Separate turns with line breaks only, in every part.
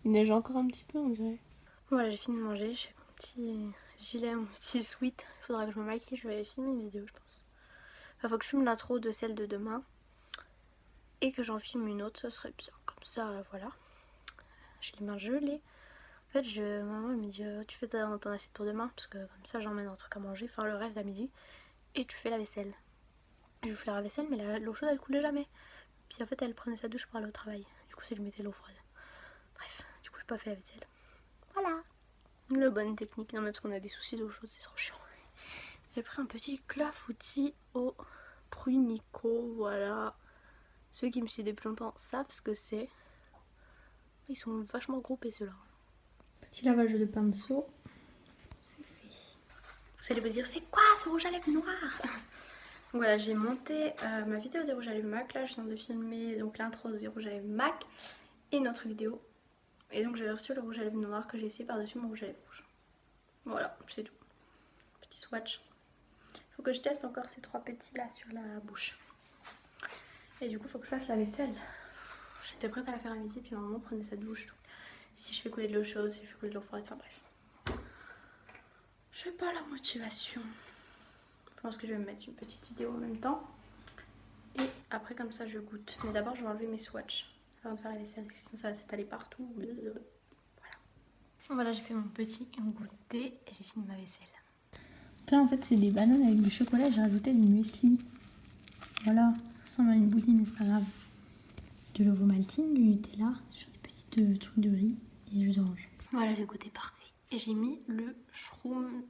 Il neige encore un petit peu, on dirait.
Voilà, j'ai fini de manger, j'ai mon petit gilet, mon petit sweat. Il faudra que je me maquille, je vais filmer une vidéo, je pense. Enfin, faut que je filme l'intro de celle de demain. Et que j'en filme une autre, ça serait bien. Comme ça, voilà. J'ai les mains gelées. En fait, maman elle me dit tu fais ton assiette pour demain, parce que comme ça j'emmène un truc à manger, enfin le reste à midi, et tu fais la vaisselle. Je lui fais la vaisselle, mais l'eau chaude elle coulait jamais. Puis en fait, elle prenait sa douche pour aller au travail. Du coup, c'est lui mettait l'eau froide. Bref, du coup, j'ai pas fait la vaisselle. Voilà. Le bonne technique, non mais parce qu'on a des soucis d'eau chaude, c'est trop chiant. J'ai pris un petit clafoutis au prunico, voilà. Ceux qui me suivent depuis longtemps savent ce que c'est. Ils sont vachement groupés ceux-là.
Petit lavage de pinceau.
C'est fait. Vous allez me dire, c'est quoi ce rouge à lèvres noir? Voilà, j'ai monté ma vidéo des rouges à lèvres MAC. Là, je viens de filmer donc l'intro des rouges à lèvres MAC et notre vidéo. Et donc, j'avais reçu le rouge à lèvres noir que j'ai essayé par-dessus mon rouge à lèvres rouge. Voilà, c'est tout. Petit swatch. Faut que je teste encore ces 3 petits là sur la bouche. Et du coup, faut que je fasse la vaisselle. J'étais prête à la faire à midi, puis maman prenait sa douche. Donc, si je fais couler de l'eau chaude, si je fais couler de l'eau froide, enfin bref. J'ai pas la motivation. Je pense que je vais me mettre une petite vidéo en même temps. Et après, comme ça, je goûte. Mais d'abord, je vais enlever mes swatchs avant de faire la vaisselle, parce que sinon ça va s'étaler partout. Voilà. Voilà, j'ai fait mon petit goûter et j'ai fini ma vaisselle.
Là, en fait, c'est des bananes avec du chocolat. J'ai rajouté du muesli. Voilà, ça ressemble à une bouillie, mais c'est pas grave. De l'ovomaltine, du Nutella, sur des petits trucs de riz et du jus d'orange.
Voilà, le goût est parfait. Et j'ai mis le shroom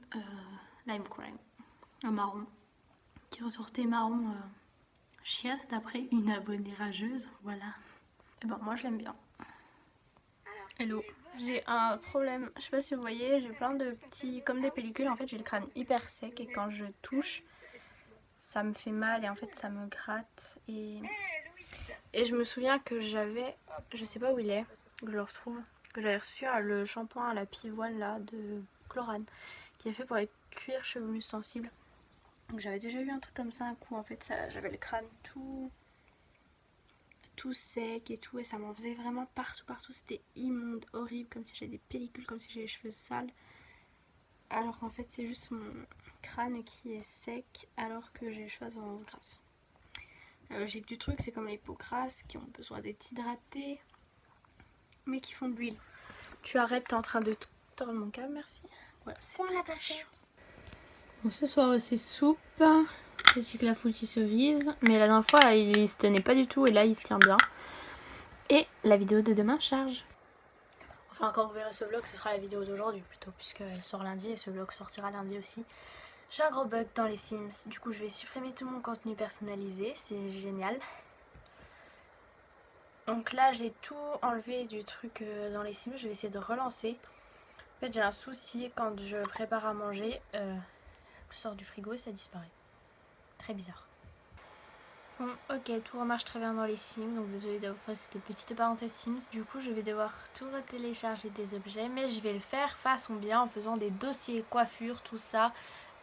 lime crime, un marron, qui ressortait marron chiasse d'après une abonnée rageuse. Voilà. Et ben moi je l'aime bien. Hello. J'ai un problème, je sais pas si vous voyez, j'ai plein de petits, comme des pellicules, en fait j'ai le crâne hyper sec et quand je touche, ça me fait mal et en fait ça me gratte. Et je me souviens que j'avais, je sais pas où il est, que je le retrouve, que j'avais reçu le shampoing à la pivoine là de Chlorane, qui est fait pour les cuirs chevelus sensibles. Donc j'avais déjà eu un truc comme ça un coup, en fait j'avais le crâne tout sec et tout, et ça m'en faisait vraiment partout, c'était immonde, horrible, comme si j'avais des pellicules, comme si j'avais les cheveux sales, alors qu'en fait c'est juste mon crâne qui est sec alors que j'ai les cheveux à tendance grasse. La logique du truc, c'est comme les peaux grasses qui ont besoin d'être hydratées mais qui font de l'huile. Tu arrêtes, t'es en train de tordre mon câble, merci. Voilà, c'est très chiant. Bon, ce soir c'est soupe, petit clafoutis cerise, mais la dernière fois il se tenait pas du tout et là il se tient bien. Et la vidéo de demain charge. Enfin, quand vous verrez ce vlog, ce sera la vidéo d'aujourd'hui plutôt, puisqu'elle sort lundi et ce vlog sortira lundi aussi. J'ai un gros bug dans les Sims, du coup je vais supprimer tout mon contenu personnalisé, c'est génial. Donc là j'ai tout enlevé du truc dans les Sims, je vais essayer de relancer. En fait j'ai un souci, quand je prépare à manger, je sors du frigo et ça disparaît. Très bizarre. Bon, ok, tout remarche très bien dans les Sims, donc désolée d'avoir fait cette petite parenthèse Sims. Du coup, je vais devoir tout télécharger des objets, mais je vais le faire façon bien en faisant des dossiers coiffure, tout ça,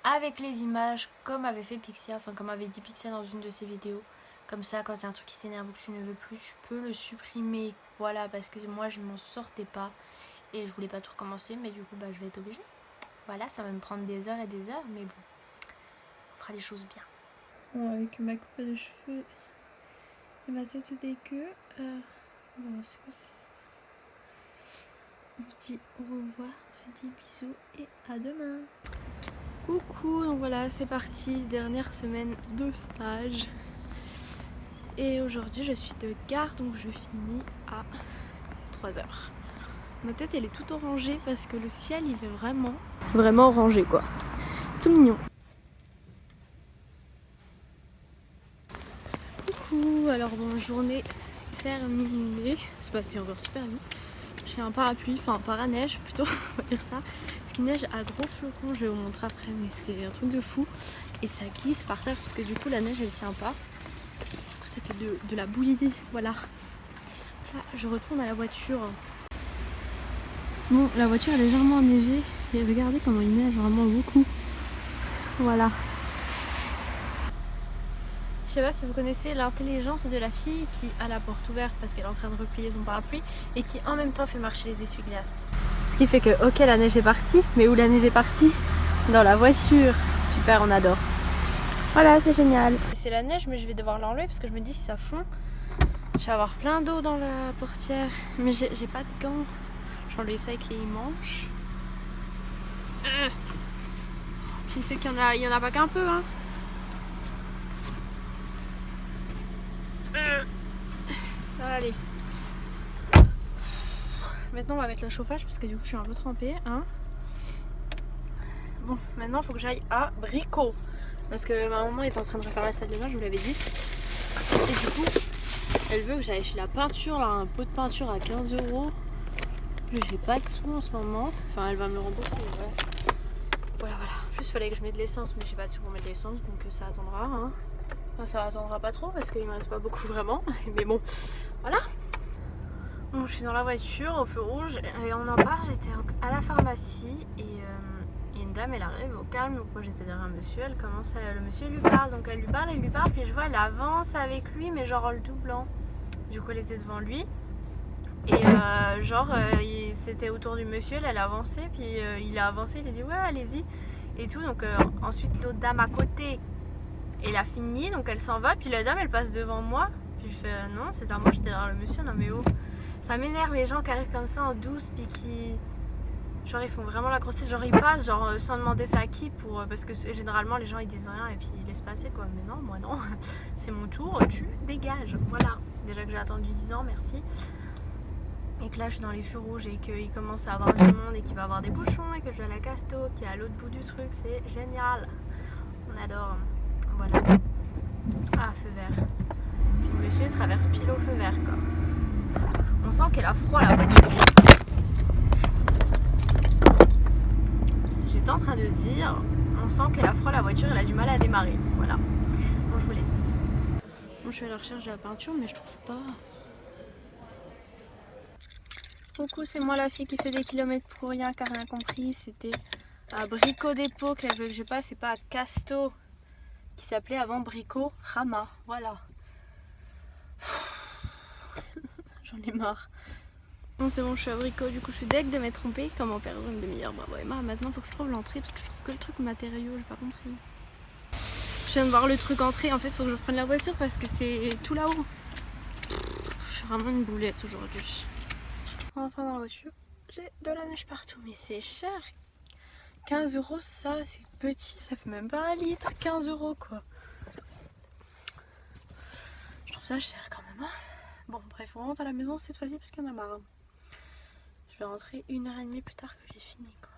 avec les images, comme avait fait Pixia, enfin comme avait dit Pixia dans une de ses vidéos. Comme ça, quand il y a un truc qui t'énerve ou que tu ne veux plus, tu peux le supprimer. Voilà, parce que moi, je m'en sortais pas et je voulais pas tout recommencer, mais du coup, bah, je vais être obligée. Voilà, ça va me prendre des heures et des heures, mais bon, on fera les choses bien.
Bon, avec ma coupe de cheveux et ma tête dégueu, bon, c'est quoi ça? On vous dit au revoir, on fait des bisous et à demain.
Coucou, donc voilà, c'est parti, dernière semaine de stage. Et aujourd'hui je suis de garde, donc je finis à 3h. Ma tête elle est toute orangée parce que le ciel il est vraiment orangé quoi. C'est tout mignon. Coucou, alors bon, journée terminée. C'est passé encore super vite. J'ai un parapluie, enfin un paraneige plutôt, on va dire ça. Parce qu'il neige à gros flocons, je vais vous montrer après, mais c'est un truc de fou. Et ça glisse par terre parce que du coup la neige elle tient pas. Du coup ça fait de la bouillie, voilà. Là je retourne à la voiture. Bon, la voiture est légèrement enneigée et regardez comment il neige vraiment beaucoup. Voilà. Je sais pas si vous connaissez l'intelligence de la fille qui a la porte ouverte parce qu'elle est en train de replier son parapluie et qui en même temps fait marcher les essuie-glaces. Ce qui fait que, ok, la neige est partie, mais où la neige est partie? Dans la voiture. Super, on adore. Voilà, c'est génial. C'est la neige, mais je vais devoir l'enlever parce que je me dis si ça fond, je vais avoir plein d'eau dans la portière. Mais j'ai pas de gants. Je vais enlever ça avec les manches. Puis c'est qu'il y en a pas qu'un peu, hein. Ça va aller. Maintenant on va mettre le chauffage parce que du coup je suis un peu trempée, hein. Bon, maintenant il faut que j'aille à Brico parce que ma maman est en train de réparer la salle de bain, je vous l'avais dit. Et du coup elle veut que j'aille chez la peinture, là, un pot de peinture à 15 €. J'ai pas de sous en ce moment, enfin elle va me le rembourser, voilà. Voilà. En plus il fallait que je mette de l'essence, mais j'ai pas de sous pour mettre de l'essence, donc ça attendra, hein. Enfin ça attendra pas trop parce qu'il me reste pas beaucoup vraiment, mais bon, voilà. Bon, je suis dans la voiture au feu rouge et on en parle, j'étais à la pharmacie et une dame elle arrive au calme, donc moi j'étais derrière un monsieur, elle commence à, le monsieur lui parle, donc elle lui parle, puis je vois elle avance avec lui mais genre en le doublant. Du coup elle était devant lui et c'était autour du monsieur, elle a avancé, puis il a avancé, il a dit ouais allez-y et tout, donc ensuite l'autre dame à côté elle a fini, donc elle s'en va, puis la dame elle passe devant moi, puis je fais non c'est à moi, j'étais derrière le monsieur, non mais oh. Ça m'énerve les gens qui arrivent comme ça en douce puis qui genre ils font vraiment la grossesse, genre ils passent genre sans demander ça à qui pour parce que généralement les gens ils disent rien et puis ils laissent passer quoi, mais non moi non, c'est mon tour, tu dégages, voilà. Déjà que j'ai attendu 10 ans, merci. Et que là je suis dans les feux rouges et qu'il commence à avoir du monde et qu'il va avoir des bouchons et que je vais à la Casto qui est à l'autre bout du truc, c'est génial, on adore. Voilà. Ah, feu vert. Puis le monsieur traverse pile au feu vert quoi. On sent qu'elle a froid la voiture. J'étais en train de dire, on sent qu'elle a froid la voiture, elle a du mal à démarrer. Voilà. Bon, je vous laisse, bisous. Bon, je suis à la recherche de la peinture, mais je trouve pas. Coucou, c'est moi la fille qui fait des kilomètres pour rien, car rien compris. C'était à Brico Dépôt qu'elle veut que je passe, et pas à Casto, qui s'appelait avant Brico Rama. Voilà. J'en ai marre. Bon c'est bon, je suis à Brico, du coup je suis deg de m'être trompée, comme en perdre une demi-heure, bravo Emma. Maintenant faut que je trouve l'entrée parce que je trouve que le truc matériaux, j'ai pas compris. Je viens de voir le truc entrée, en fait faut que je reprenne la voiture parce que c'est tout là-haut. Je suis vraiment une boulette aujourd'hui. Enfin dans la voiture, j'ai de la neige partout, mais c'est cher. 15 € ça, c'est petit, ça fait même pas un litre, 15 € quoi. Je trouve ça cher quand même, hein. Bon bref, on rentre à la maison cette fois-ci parce qu'il y en a marre. Je vais rentrer 1h30 plus tard que j'ai fini quoi.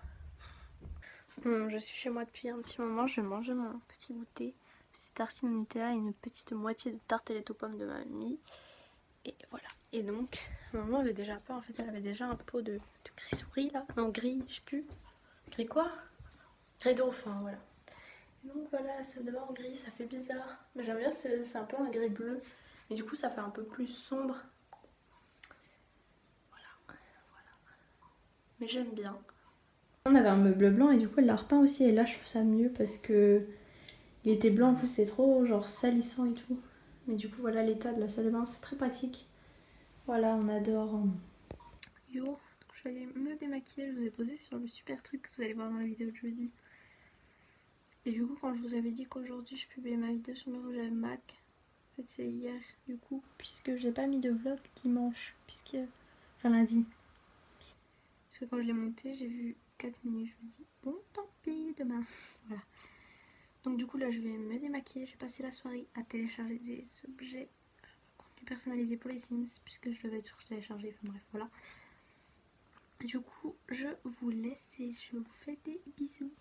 Bon, je suis chez moi depuis un petit moment, je vais manger mon petit goûter. Petite tartine de Nutella et une petite moitié de tartelette aux pommes de mamie. Et voilà. Et donc, maman avait déjà pas, en fait elle avait déjà un pot de gris souris là. Non, gris, je sais plus. Gris quoi? Gris dauphin, voilà. Et donc voilà, ça devant en gris, ça fait bizarre. Mais j'aime bien, c'est un peu un gris bleu. Et du coup ça fait un peu plus sombre. Voilà. Mais j'aime bien. On avait un meuble blanc et du coup elle l'a repeint aussi, et là je trouve ça mieux parce que il était blanc en plus, c'est trop genre salissant et tout. Mais du coup voilà, l'état de la salle de bain c'est très pratique. Voilà, on adore. Yo, donc je vais aller me démaquiller, je vous ai posé sur le super truc que vous allez voir dans la vidéo de jeudi. Et du coup quand je vous avais dit qu'aujourd'hui je publiais ma vidéo sur le rouge à lèvres MAC, en fait c'est hier du coup, puisque j'ai pas mis de vlog dimanche, enfin lundi. Parce que quand je l'ai monté, j'ai vu 4 minutes, je me dis bon tant pis, demain. Voilà. Donc du coup là je vais me démaquiller, je vais passer la soirée à télécharger des objets personnalisés pour les Sims, puisque je devais être télécharger, enfin bref voilà. Du coup je vous laisse et je vous fais des bisous.